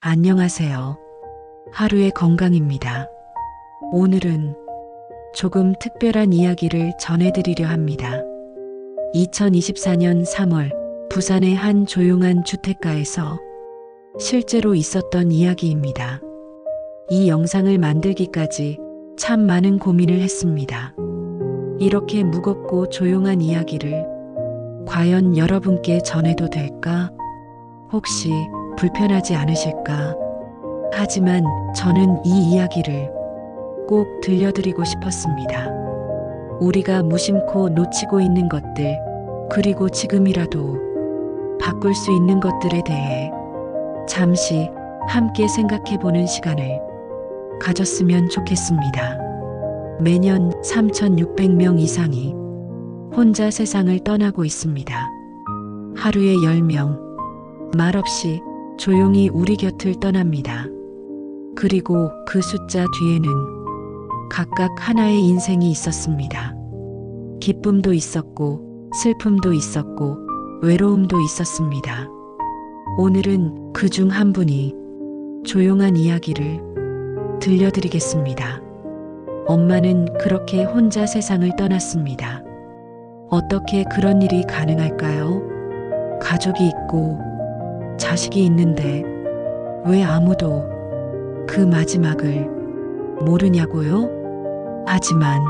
안녕하세요. 하루의 건강입니다. 오늘은 조금 특별한 이야기를 전해드리려 합니다. 2024년 3월 부산의 한 조용한 주택가에서 실제로 있었던 이야기입니다. 이 영상을 만들기까지 참 많은 고민을 했습니다. 이렇게 무겁고 조용한 이야기를 과연 여러분께 전해도 될까? 혹시 불편하지 않으실까? 하지만 저는 이 이야기를 꼭 들려드리고 싶었습니다. 우리가 무심코 놓치고 있는 것들, 그리고 지금이라도 바꿀 수 있는 것들에 대해 잠시 함께 생각해보는 시간을 가졌으면 좋겠습니다. 매년 3,600명 이상이 혼자 세상을 떠나고 있습니다. 하루에 10명, 말없이 조용히 우리 곁을 떠납니다. 그리고 그 숫자 뒤에는 각각 하나의 인생이 있었습니다. 기쁨도 있었고, 슬픔도 있었고, 외로움도 있었습니다. 오늘은 그 중 한 분이 조용한 이야기를 들려드리겠습니다. 엄마는 그렇게 혼자 세상을 떠났습니다. 어떻게 그런 일이 가능할까요? 가족이 있고 자식이 있는데 왜 아무도 그 마지막을 모르냐고요? 하지만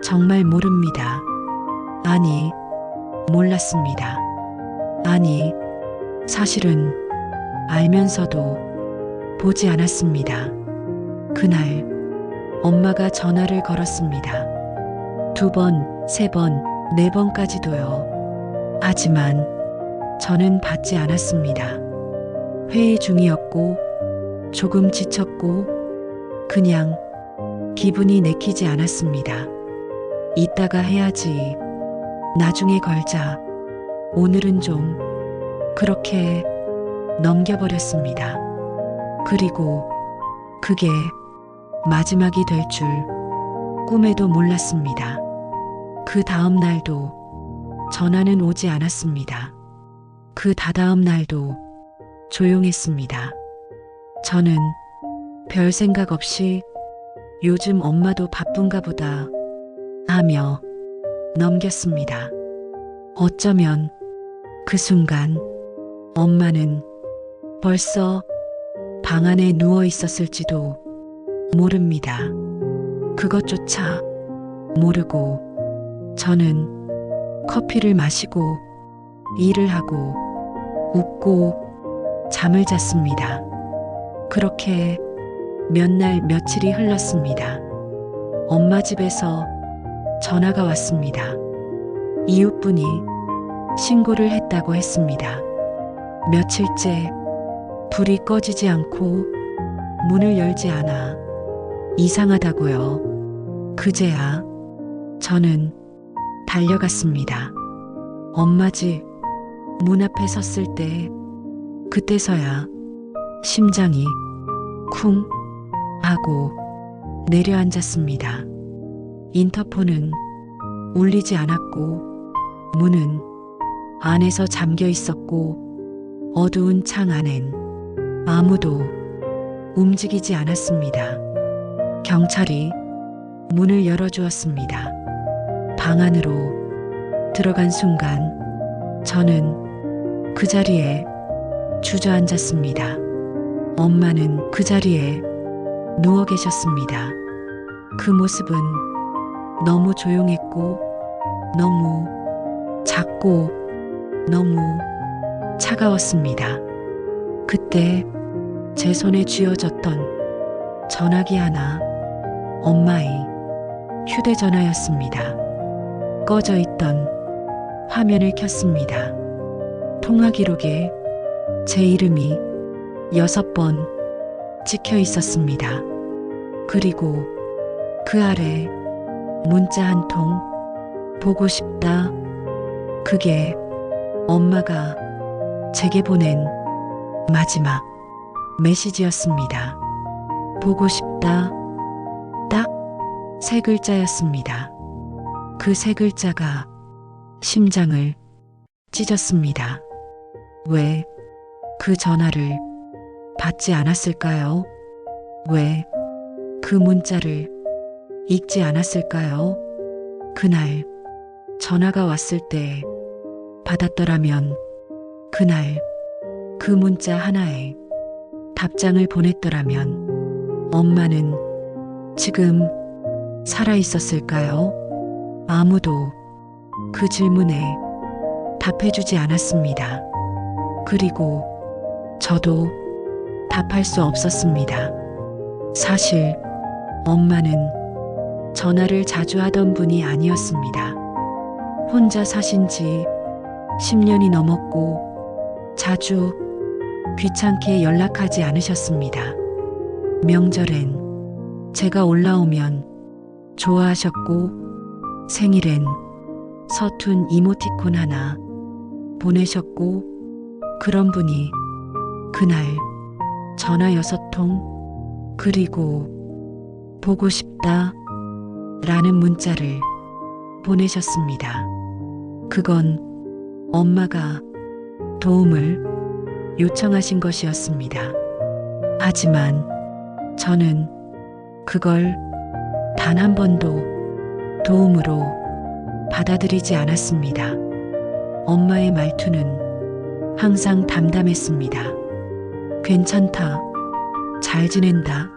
정말 모릅니다. 아니, 몰랐습니다. 아니, 사실은 알면서도 보지 않았습니다. 그날 엄마가 전화를 걸었습니다. 2번, 3번, 4번까지도요. 하지만 저는 받지 않았습니다. 회의 중이었고, 조금 지쳤고, 그냥 기분이 내키지 않았습니다. 이따가 해야지. 나중에 걸자. 오늘은 좀 그렇게 넘겨버렸습니다. 그리고 그게 마지막이 될 줄 꿈에도 몰랐습니다. 그 다음 날도 전화는 오지 않았습니다. 그 다다음 날도 조용했습니다. 저는 별 생각 없이 요즘 엄마도 바쁜가 보다 하며 넘겼습니다. 어쩌면 그 순간 엄마는 벌써 방 안에 누워 있었을지도 모릅니다. 그것조차 모르고 저는 커피를 마시고 일을 하고 웃고 잠을 잤습니다. 그렇게 몇 날 며칠이 흘렀습니다. 엄마 집에서 전화가 왔습니다. 이웃분이 신고를 했다고 했습니다. 며칠째 불이 꺼지지 않고 문을 열지 않아 이상하다고요. 그제야 저는 달려갔습니다. 엄마 집 문 앞에 섰을 때 그때서야 심장이 쿵 하고 내려앉았습니다. 인터폰은 울리지 않았고 문은 안에서 잠겨 있었고 어두운 창 안엔 아무도 움직이지 않았습니다. 경찰이 문을 열어주었습니다. 방 안으로 들어간 순간 저는 그 자리에 주저앉았습니다. 엄마는 그 자리에 누워 계셨습니다. 그 모습은 너무 조용했고 너무 작고 너무 차가웠습니다. 그때 제 손에 쥐어졌던 전화기 하나 엄마의 휴대전화였습니다. 꺼져 있던 화면을 켰습니다. 통화 기록에 제 이름이 6번 찍혀 있었습니다. 그리고 그 아래 문자 한 통, 보고 싶다. 그게 엄마가 제게 보낸 마지막 메시지였습니다. 보고 싶다. 딱 3글자였습니다. 그 3글자가 심장을 찢었습니다. 왜 그 전화를 받지 않았을까요? 왜 그 문자를 읽지 않았을까요? 그날 전화가 왔을 때 받았더라면 그날 그 문자 하나에 답장을 보냈더라면 엄마는 지금 살아 있었을까요? 아무도 그 질문에 답해주지 않았습니다. 그리고 저도 답할 수 없었습니다. 사실 엄마는 전화를 자주 하던 분이 아니었습니다. 혼자 사신 지 10년이 넘었고 자주 귀찮게 연락하지 않으셨습니다. 명절엔 제가 올라오면 좋아하셨고 생일엔 서툰 이모티콘 하나 보내셨고 그런 분이 그날 전화 6통 그리고 보고 싶다 라는 문자를 보내셨습니다. 그건 엄마가 도움을 요청하신 것이었습니다. 하지만 저는 그걸 단 한 번도 도움으로 받아들이지 않았습니다. 엄마의 말투는 항상 담담했습니다. 괜찮다. 잘 지낸다.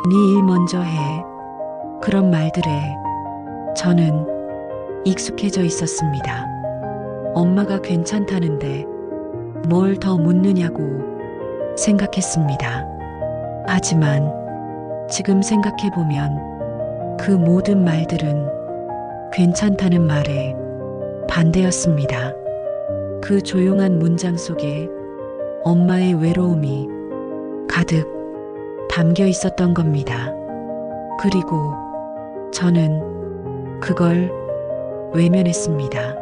네 일 먼저 해. 그런 말들에 저는 익숙해져 있었습니다. 엄마가 괜찮다는데 뭘 더 묻느냐고 생각했습니다. 하지만 지금 생각해보면 그 모든 말들은 괜찮다는 말에 반대였습니다. 그 조용한 문장 속에 엄마의 외로움이 가득 담겨 있었던 겁니다. 그리고 저는 그걸 외면했습니다.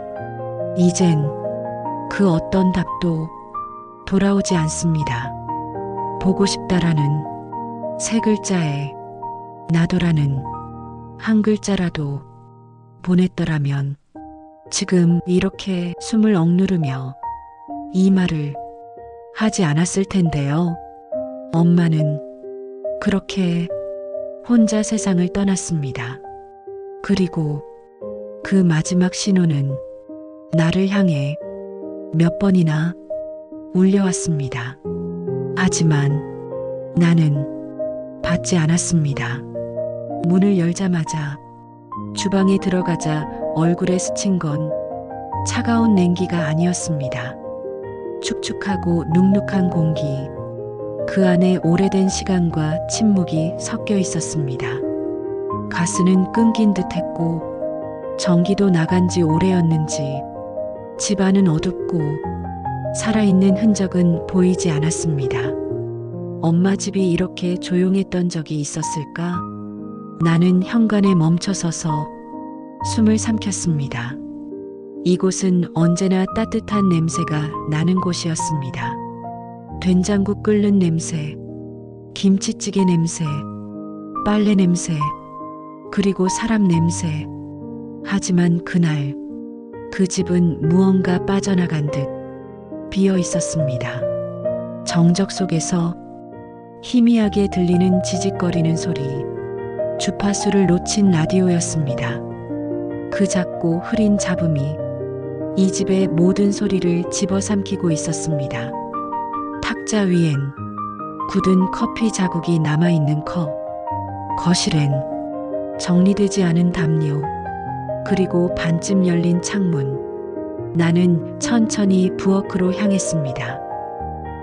이젠 그 어떤 답도 돌아오지 않습니다. 보고 싶다라는 3글자에 나도라는 1글자라도 보냈더라면 지금 이렇게 숨을 억누르며 이 말을 하지 않았을 텐데요. 엄마는 그렇게 혼자 세상을 떠났습니다. 그리고 그 마지막 신호는 나를 향해 몇 번이나 울려왔습니다. 하지만 나는 받지 않았습니다. 문을 열자마자 주방에 들어가자 얼굴에 스친 건 차가운 냉기가 아니었습니다. 축축하고 눅눅한 공기, 그 안에 오래된 시간과 침묵이 섞여 있었습니다. 가스는 끊긴 듯했고 전기도 나간 지 오래였는지 집안은 어둡고 살아있는 흔적은 보이지 않았습니다. 엄마 집이 이렇게 조용했던 적이 있었을까? 나는 현관에 멈춰서서 숨을 삼켰습니다. 이곳은 언제나 따뜻한 냄새가 나는 곳이었습니다. 된장국 끓는 냄새, 김치찌개 냄새, 빨래 냄새, 그리고 사람 냄새. 하지만 그날 그 집은 무언가 빠져나간 듯 비어 있었습니다. 정적 속에서 희미하게 들리는 지직거리는 소리, 주파수를 놓친 라디오였습니다. 그 작고 흐린 잡음이 이 집의 모든 소리를 집어삼키고 있었습니다. 탁자 위엔 굳은 커피 자국이 남아있는 컵, 거실엔 정리되지 않은 담요, 그리고 반쯤 열린 창문. 나는 천천히 부엌으로 향했습니다.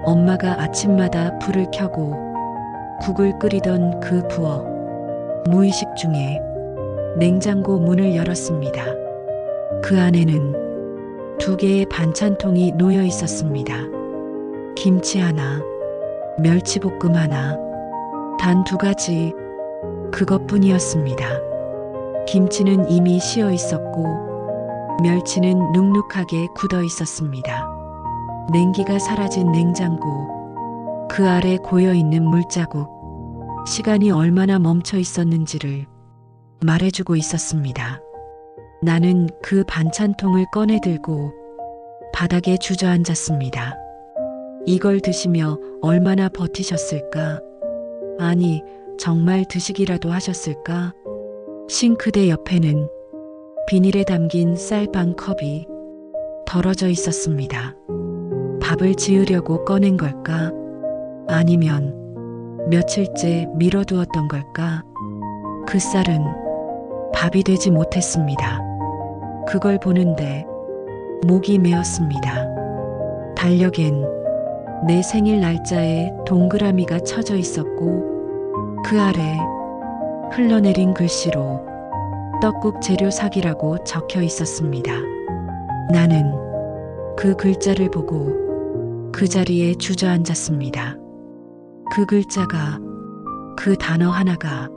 엄마가 아침마다 불을 켜고 국을 끓이던 그 부엌. 무의식 중에 냉장고 문을 열었습니다. 그 안에는 2개의 반찬통이 놓여 있었습니다. 김치 하나, 멸치볶음 하나, 단 2가지, 그것뿐이었습니다. 김치는 이미 식어 있었고 멸치는 눅눅하게 굳어 있었습니다. 냉기가 사라진 냉장고, 그 아래 고여있는 물자국, 시간이 얼마나 멈춰 있었는지를 말해주고 있었습니다. 나는 그 반찬통을 꺼내 들고 바닥에 주저앉았습니다. 이걸 드시며 얼마나 버티셨을까? 아니, 정말 드시기라도 하셨을까? 싱크대 옆에는 비닐에 담긴 쌀빵 컵이 덜어져 있었습니다. 밥을 지으려고 꺼낸 걸까? 아니면 며칠째 미뤄두었던 걸까? 그 쌀은 밥이 되지 못했습니다. 그걸 보는데 목이 메었습니다. 달력엔 내 생일 날짜에 동그라미가 쳐져 있었고 그 아래 흘러내린 글씨로 떡국 재료 사기라고 적혀 있었습니다. 나는 그 글자를 보고 그 자리에 주저앉았습니다. 그 글자가, 그 단어 하나가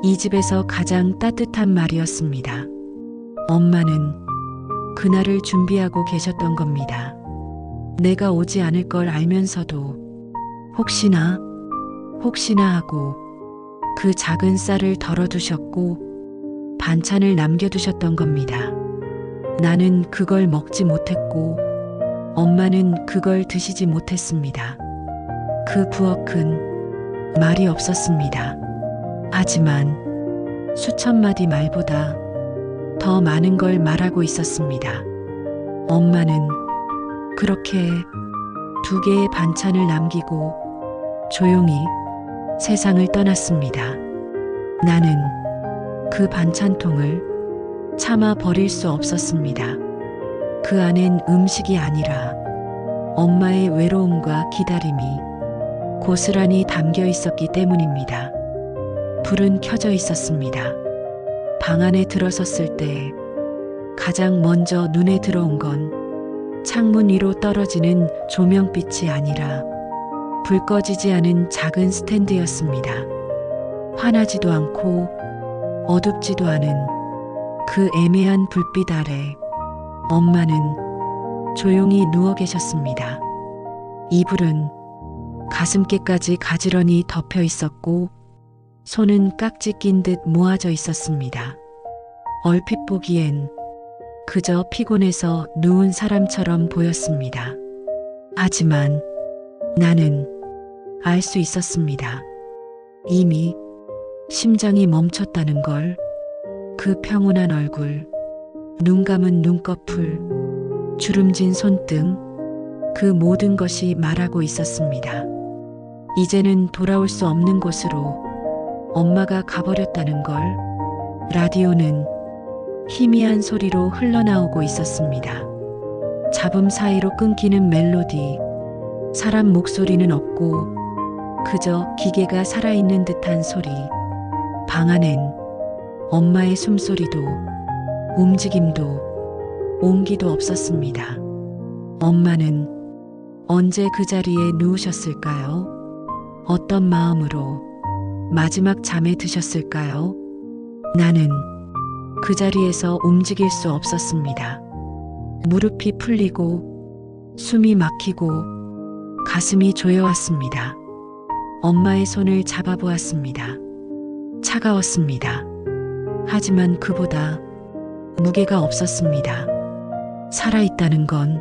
이 집에서 가장 따뜻한 말이었습니다. 엄마는 그날을 준비하고 계셨던 겁니다. 내가 오지 않을 걸 알면서도 혹시나 하고 그 작은 쌀을 덜어두셨고 반찬을 남겨두셨던 겁니다. 나는 그걸 먹지 못했고 엄마는 그걸 드시지 못했습니다. 그 부엌은 말이 없었습니다. 하지만 수천 마디 말보다 더 많은 걸 말하고 있었습니다. 엄마는 그렇게 2개의 반찬을 남기고 조용히 세상을 떠났습니다. 나는 그 반찬통을 차마 버릴 수 없었습니다. 그 안엔 음식이 아니라 엄마의 외로움과 기다림이 고스란히 담겨 있었기 때문입니다. 불은 켜져 있었습니다. 방 안에 들어섰을 때 가장 먼저 눈에 들어온 건 창문 위로 떨어지는 조명빛이 아니라 불 꺼지지 않은 작은 스탠드였습니다. 환하지도 않고 어둡지도 않은 그 애매한 불빛 아래 엄마는 조용히 누워 계셨습니다. 이불은 가슴께까지 가지런히 덮여 있었고 손은 깍지 낀 듯 모아져 있었습니다. 얼핏 보기엔 그저 피곤해서 누운 사람처럼 보였습니다. 하지만 나는 알 수 있었습니다. 이미 심장이 멈췄다는 걸. 그 평온한 얼굴, 눈 감은 눈꺼풀, 주름진 손등, 그 모든 것이 말하고 있었습니다. 이제는 돌아올 수 없는 곳으로 엄마가 가버렸다는 걸. 라디오는 희미한 소리로 흘러나오고 있었습니다. 잡음 사이로 끊기는 멜로디, 사람 목소리는 없고 그저 기계가 살아있는 듯한 소리. 방 안엔 엄마의 숨소리도 움직임도 온기도 없었습니다. 엄마는 언제 그 자리에 누우셨을까요? 어떤 마음으로 마지막 잠에 드셨을까요? 나는 그 자리에서 움직일 수 없었습니다. 무릎이 풀리고 숨이 막히고 가슴이 조여왔습니다. 엄마의 손을 잡아보았습니다. 차가웠습니다. 하지만 그보다 무게가 없었습니다. 살아있다는 건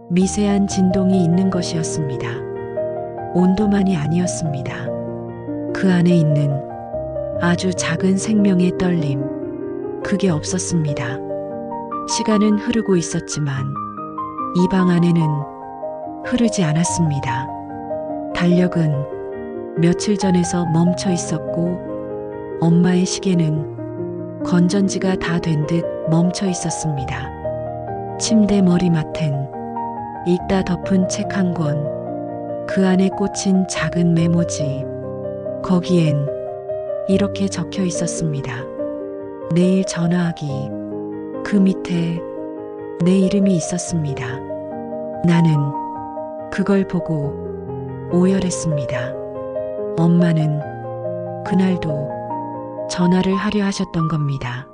미세한 진동이 있는 것이었습니다. 온도만이 아니었습니다. 그 안에 있는 아주 작은 생명의 떨림, 그게 없었습니다. 시간은 흐르고 있었지만 이 방 안에는 흐르지 않았습니다. 달력은 며칠 전에서 멈춰 있었고 엄마의 시계는 건전지가 다 된 듯 멈춰 있었습니다. 침대 머리맡엔 읽다 덮은 책 한 권, 그 안에 꽂힌 작은 메모지, 거기엔 이렇게 적혀 있었습니다. 내일 전화하기. 그 밑에 내 이름이 있었습니다. 나는 그걸 보고 오열했습니다. 엄마는 그날도 전화를 하려 하셨던 겁니다.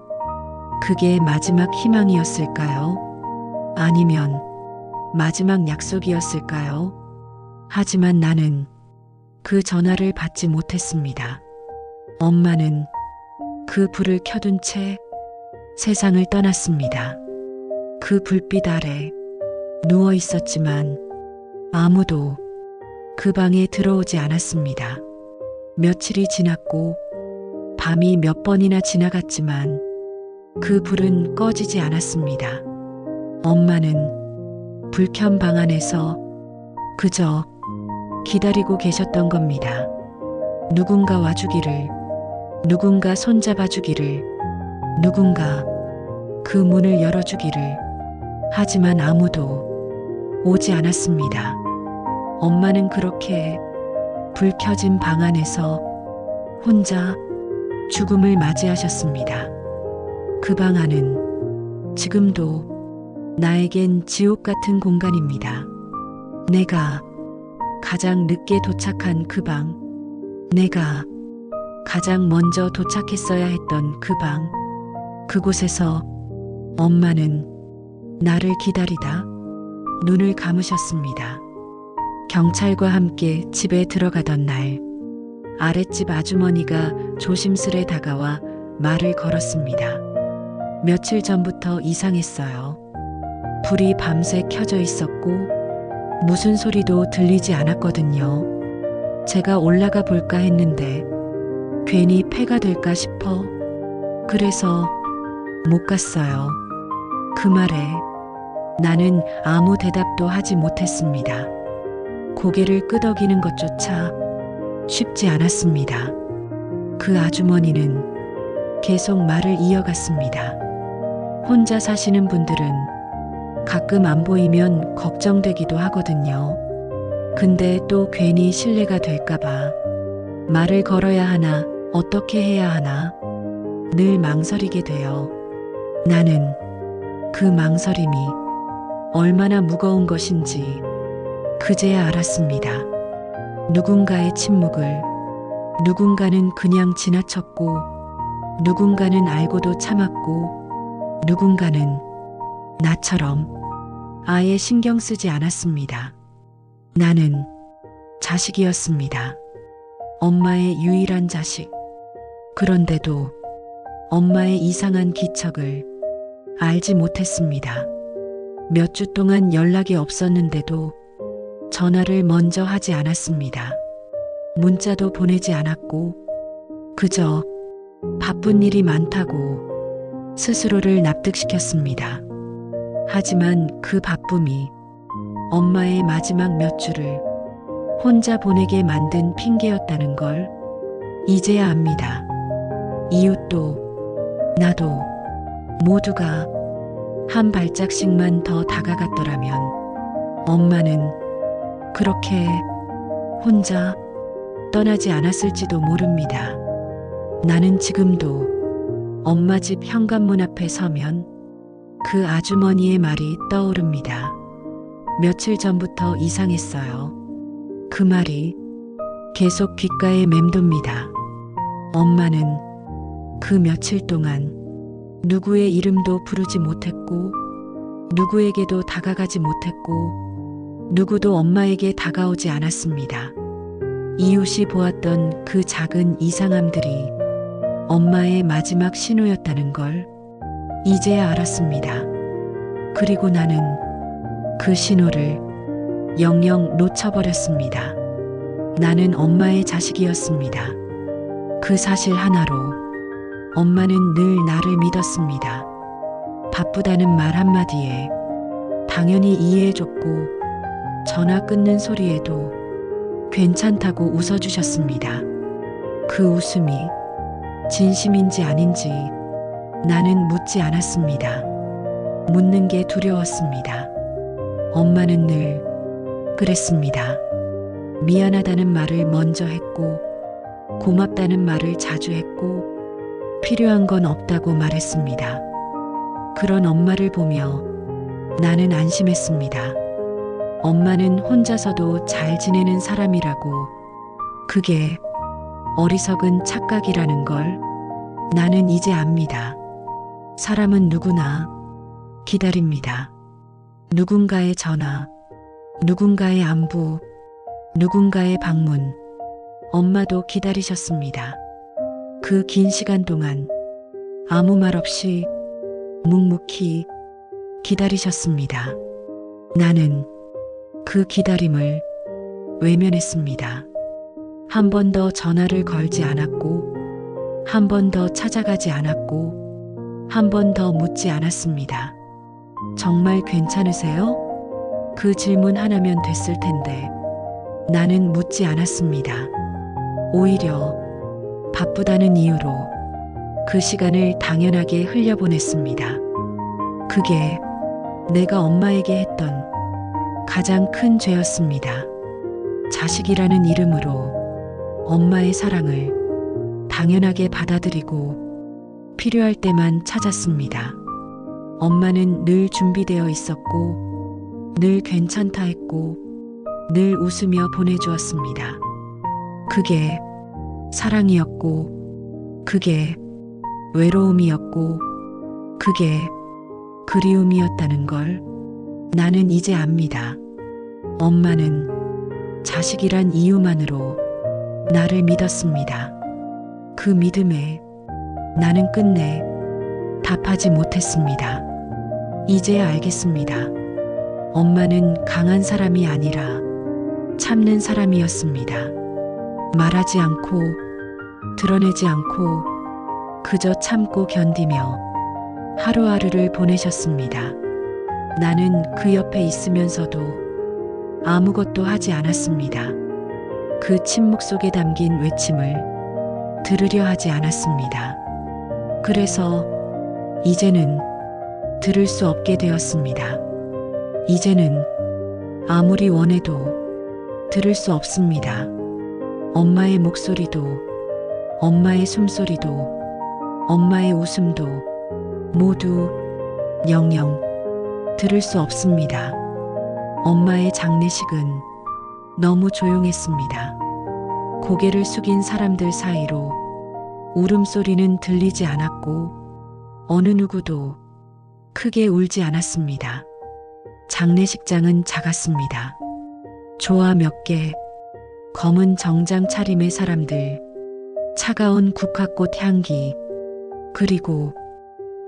그게 마지막 희망이었을까요? 아니면 마지막 약속이었을까요? 하지만 나는 그 전화를 받지 못했습니다. 엄마는 그 불을 켜둔 채 세상을 떠났습니다. 그 불빛 아래 누워 있었지만 아무도 그 방에 들어오지 않았습니다. 며칠이 지났고 밤이 몇 번이나 지나갔지만 그 불은 꺼지지 않았습니다. 엄마는 불켠 방 안에서 그저 기다리고 계셨던 겁니다. 누군가 와주기를, 누군가 손잡아 주기를, 누군가 그 문을 열어주기를. 하지만 아무도 오지 않았습니다. 엄마는 그렇게 불 켜진 방 안에서 혼자 죽음을 맞이하셨습니다. 그 방 안은 지금도 나에겐 지옥 같은 공간입니다. 내가 가장 늦게 도착한 그 방, 내가 가장 먼저 도착했어야 했던 그 방, 그곳에서 엄마는 나를 기다리다 눈을 감으셨습니다. 경찰과 함께 집에 들어가던 날, 아랫집 아주머니가 조심스레 다가와 말을 걸었습니다. 며칠 전부터 이상했어요. 불이 밤새 켜져 있었고 무슨 소리도 들리지 않았거든요. 제가 올라가 볼까 했는데 괜히 폐가 될까 싶어 그래서 못 갔어요. 그 말에 나는 아무 대답도 하지 못했습니다. 고개를 끄덕이는 것조차 쉽지 않았습니다. 그 아주머니는 계속 말을 이어갔습니다. 혼자 사시는 분들은 가끔 안 보이면 걱정되기도 하거든요. 근데 또 괜히 실례가 될까봐 말을 걸어야 하나, 어떻게 해야 하나 늘 망설이게 돼요. 나는 그 망설임이 얼마나 무거운 것인지 그제야 알았습니다. 누군가의 침묵을 누군가는 그냥 지나쳤고 누군가는 알고도 참았고 누군가는 나처럼 아예 신경 쓰지 않았습니다. 나는 자식이었습니다. 엄마의 유일한 자식. 그런데도 엄마의 이상한 기척을 알지 못했습니다. 몇 주 동안 연락이 없었는데도 전화를 먼저 하지 않았습니다. 문자도 보내지 않았고 그저 바쁜 일이 많다고 스스로를 납득시켰습니다. 하지만 그 바쁨이 엄마의 마지막 몇 주를 혼자 보내게 만든 핑계였다는 걸 이제야 압니다. 이웃도 나도 모두가 한 발짝씩만 더 다가갔더라면 엄마는 그렇게 혼자 떠나지 않았을지도 모릅니다. 나는 지금도 엄마 집 현관문 앞에 서면 그 아주머니의 말이 떠오릅니다. 며칠 전부터 이상했어요. 그 말이 계속 귓가에 맴돕니다. 엄마는 그 며칠 동안 누구의 이름도 부르지 못했고 누구에게도 다가가지 못했고 누구도 엄마에게 다가오지 않았습니다. 이웃이 보았던 그 작은 이상함들이 엄마의 마지막 신호였다는 걸 이제야 알았습니다. 그리고 나는 그 신호를 영영 놓쳐버렸습니다. 나는 엄마의 자식이었습니다. 그 사실 하나로 엄마는 늘 나를 믿었습니다. 바쁘다는 말 한마디에 당연히 이해해줬고 전화 끊는 소리에도 괜찮다고 웃어주셨습니다. 그 웃음이 진심인지 아닌지 나는 묻지 않았습니다. 묻는 게 두려웠습니다. 엄마는 늘 그랬습니다. 미안하다는 말을 먼저 했고 고맙다는 말을 자주 했고 필요한 건 없다고 말했습니다. 그런 엄마를 보며 나는 안심했습니다. 엄마는 혼자서도 잘 지내는 사람이라고, 그게 어리석은 착각이라는 걸 나는 이제 압니다. 사람은 누구나 기다립니다. 누군가의 전화, 누군가의 안부, 누군가의 방문. 엄마도 기다리셨습니다. 그 긴 시간 동안 아무 말 없이 묵묵히 기다리셨습니다. 나는 그 기다림을 외면했습니다. 한 번 더 전화를 걸지 않았고, 한 번 더 찾아가지 않았고, 한 번 더 묻지 않았습니다. 정말 괜찮으세요? 그 질문 하나면 됐을 텐데 나는 묻지 않았습니다. 오히려 바쁘다는 이유로 그 시간을 당연하게 흘려보냈습니다. 그게 내가 엄마에게 했던 가장 큰 죄였습니다. 자식이라는 이름으로 엄마의 사랑을 당연하게 받아들이고 필요할 때만 찾았습니다. 엄마는 늘 준비되어 있었고, 늘 괜찮다 했고, 늘 웃으며 보내주었습니다. 그게 사랑이었고, 그게 외로움이었고, 그게 그리움이었다는 걸 나는 이제 압니다. 엄마는 자식이란 이유만으로 나를 믿었습니다. 그 믿음에 나는 끝내 답하지 못했습니다. 이제야 알겠습니다. 엄마는 강한 사람이 아니라 참는 사람이었습니다. 말하지 않고 드러내지 않고 그저 참고 견디며 하루하루를 보내셨습니다. 나는 그 옆에 있으면서도 아무것도 하지 않았습니다. 그 침묵 속에 담긴 외침을 들으려 하지 않았습니다. 그래서 이제는 들을 수 없게 되었습니다. 이제는 아무리 원해도 들을 수 없습니다. 엄마의 목소리도, 엄마의 숨소리도, 엄마의 웃음도 모두 영영 들을 수 없습니다. 엄마의 장례식은 너무 조용했습니다. 고개를 숙인 사람들 사이로 울음소리는 들리지 않았고 어느 누구도 크게 울지 않았습니다. 장례식장은 작았습니다. 조화 몇 개, 검은 정장 차림의 사람들, 차가운 국화꽃 향기, 그리고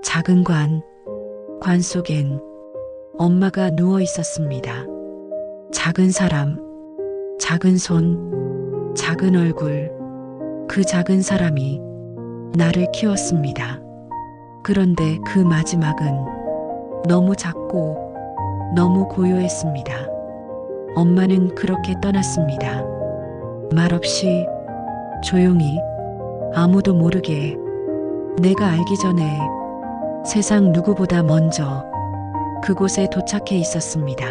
작은 관 속엔 엄마가 누워 있었습니다. 작은 사람, 작은 손, 작은 얼굴, 그 작은 사람이 나를 키웠습니다. 그런데 그 마지막은 너무 작고 너무 고요했습니다. 엄마는 그렇게 떠났습니다. 말없이 조용히 아무도 모르게 내가 알기 전에 세상 누구보다 먼저 그곳에 도착해 있었습니다.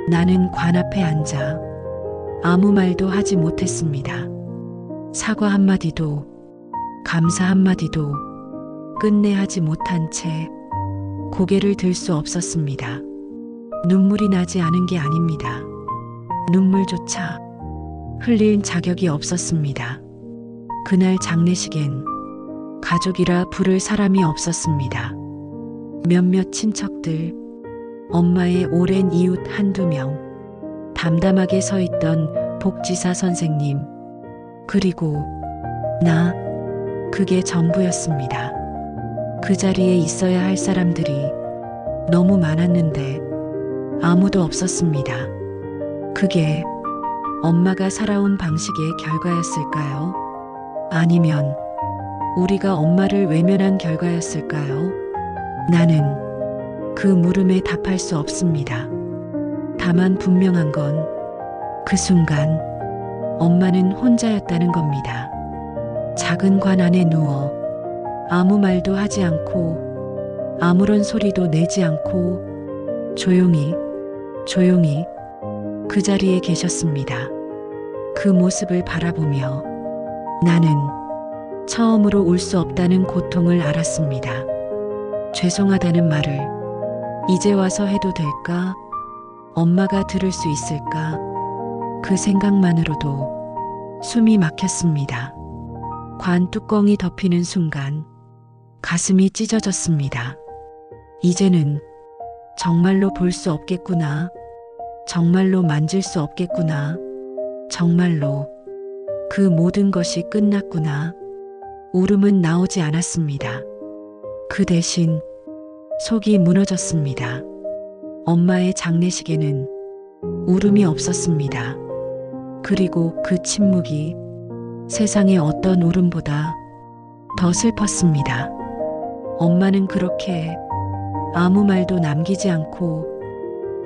나는 관 앞에 앉아 아무 말도 하지 못했습니다. 사과 한마디도 감사 한마디도 끝내 하지 못한 채 고개를 들 수 없었습니다. 눈물이 나지 않은 게 아닙니다. 눈물조차 흘릴 자격이 없었습니다. 그날 장례식엔 가족이라 부를 사람이 없었습니다. 몇몇 친척들, 엄마의 오랜 이웃 한두 명, 담담하게 서 있던 복지사 선생님, 그리고 나, 그게 전부였습니다. 그 자리에 있어야 할 사람들이 너무 많았는데 아무도 없었습니다. 그게 엄마가 살아온 방식의 결과였을까요? 아니면 우리가 엄마를 외면한 결과였을까요? 나는 그 물음에 답할 수 없습니다. 다만 분명한 건 그 순간 엄마는 혼자였다는 겁니다. 작은 관 안에 누워 아무 말도 하지 않고 아무런 소리도 내지 않고 조용히 그 자리에 계셨습니다. 그 모습을 바라보며 나는 처음으로 울 수 없다는 고통을 알았습니다. 죄송하다는 말을 이제 와서 해도 될까? 엄마가 들을 수 있을까? 그 생각만으로도 숨이 막혔습니다. 관 뚜껑이 덮이는 순간 가슴이 찢어졌습니다. 이제는 정말로 볼 수 없겠구나. 정말로 만질 수 없겠구나. 정말로 그 모든 것이 끝났구나. 울음은 나오지 않았습니다. 그 대신 속이 무너졌습니다. 엄마의 장례식에는 울음이 없었습니다. 그리고 그 침묵이 세상의 어떤 울음보다 더 슬펐습니다. 엄마는 그렇게 아무 말도 남기지 않고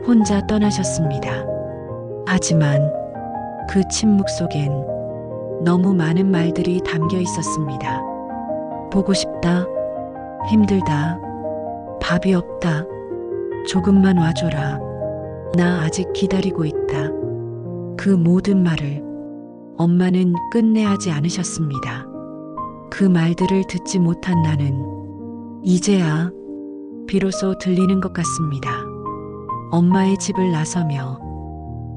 혼자 떠나셨습니다. 하지만 그 침묵 속엔 너무 많은 말들이 담겨 있었습니다. 보고 싶다, 힘들다, 밥이 없다, 조금만 와줘라, 나 아직 기다리고 있다. 그 모든 말을 엄마는 끝내 하지 않으셨습니다. 그 말들을 듣지 못한 나는 이제야 비로소 들리는 것 같습니다. 엄마의 집을 나서며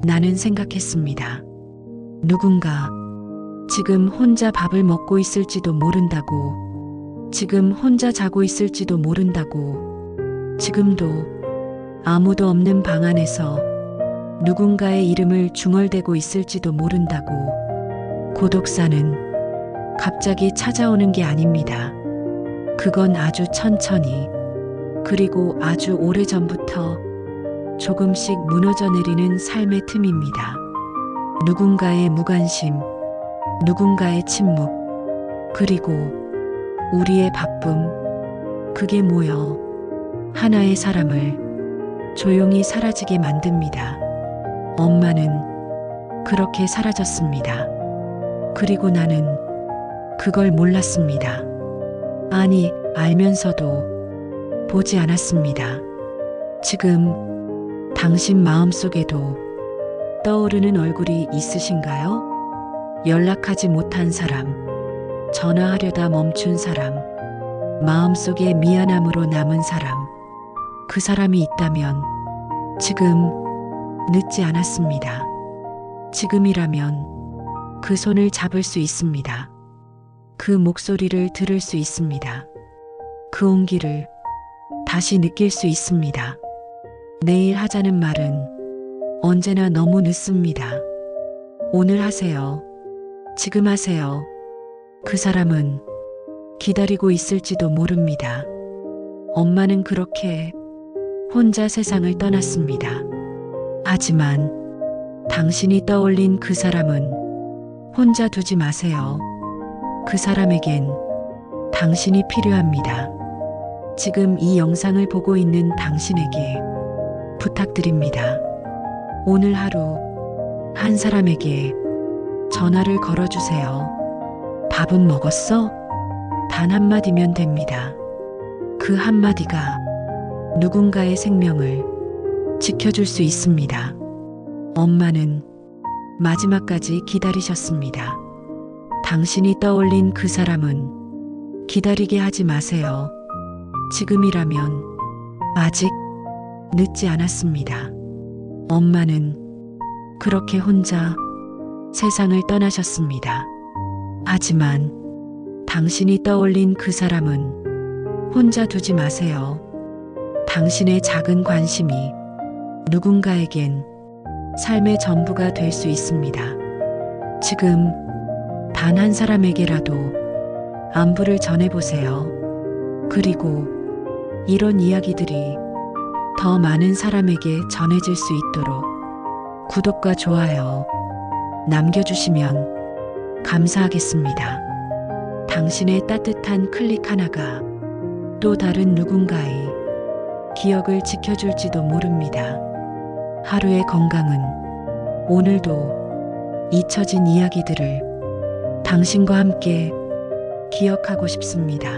나는 생각했습니다. 누군가 지금 혼자 밥을 먹고 있을지도 모른다고, 지금 혼자 자고 있을지도 모른다고, 지금도 아무도 없는 방 안에서 누군가의 이름을 중얼대고 있을지도 모른다고. 고독사는 갑자기 찾아오는 게 아닙니다. 그건 아주 천천히, 그리고 아주 오래전부터 조금씩 무너져 내리는 삶의 틈입니다. 누군가의 무관심, 누군가의 침묵, 그리고 우리의 바쁨, 그게 모여 하나의 사람을 조용히 사라지게 만듭니다. 엄마는 그렇게 사라졌습니다. 그리고 나는 그걸 몰랐습니다. 아니, 알면서도 보지 않았습니다. 지금 당신 마음속에도 떠오르는 얼굴이 있으신가요? 연락하지 못한 사람, 전화하려다 멈춘 사람, 마음속에 미안함으로 남은 사람, 그 사람이 있다면 지금 늦지 않았습니다. 지금이라면 그 손을 잡을 수 있습니다. 그 목소리를 들을 수 있습니다. 그 온기를 다시 느낄 수 있습니다. 내일 하자는 말은 언제나 너무 늦습니다. 오늘 하세요. 지금 하세요. 그 사람은 기다리고 있을지도 모릅니다. 엄마는 그렇게 혼자 세상을 떠났습니다. 하지만 당신이 떠올린 그 사람은 혼자 두지 마세요. 그 사람에겐 당신이 필요합니다. 지금 이 영상을 보고 있는 당신에게 부탁드립니다. 오늘 하루 한 사람에게 전화를 걸어주세요. 밥은 먹었어? 단 한마디면 됩니다. 그 한마디가 누군가의 생명을 지켜줄 수 있습니다. 엄마는 마지막까지 기다리셨습니다. 당신이 떠올린 그 사람은 기다리게 하지 마세요. 지금이라면 아직 늦지 않았습니다. 엄마는 그렇게 혼자 세상을 떠나셨습니다. 하지만 당신이 떠올린 그 사람은 혼자 두지 마세요. 당신의 작은 관심이 누군가에겐 삶의 전부가 될 수 있습니다. 지금 단 한 사람에게라도 안부를 전해보세요. 그리고 이런 이야기들이 더 많은 사람에게 전해질 수 있도록 구독과 좋아요 남겨주시면 감사하겠습니다. 당신의 따뜻한 클릭 하나가 또 다른 누군가의 기억을 지켜줄지도 모릅니다. 하루의 건강은 오늘도 잊혀진 이야기들을 당신과 함께 기억하고 싶습니다.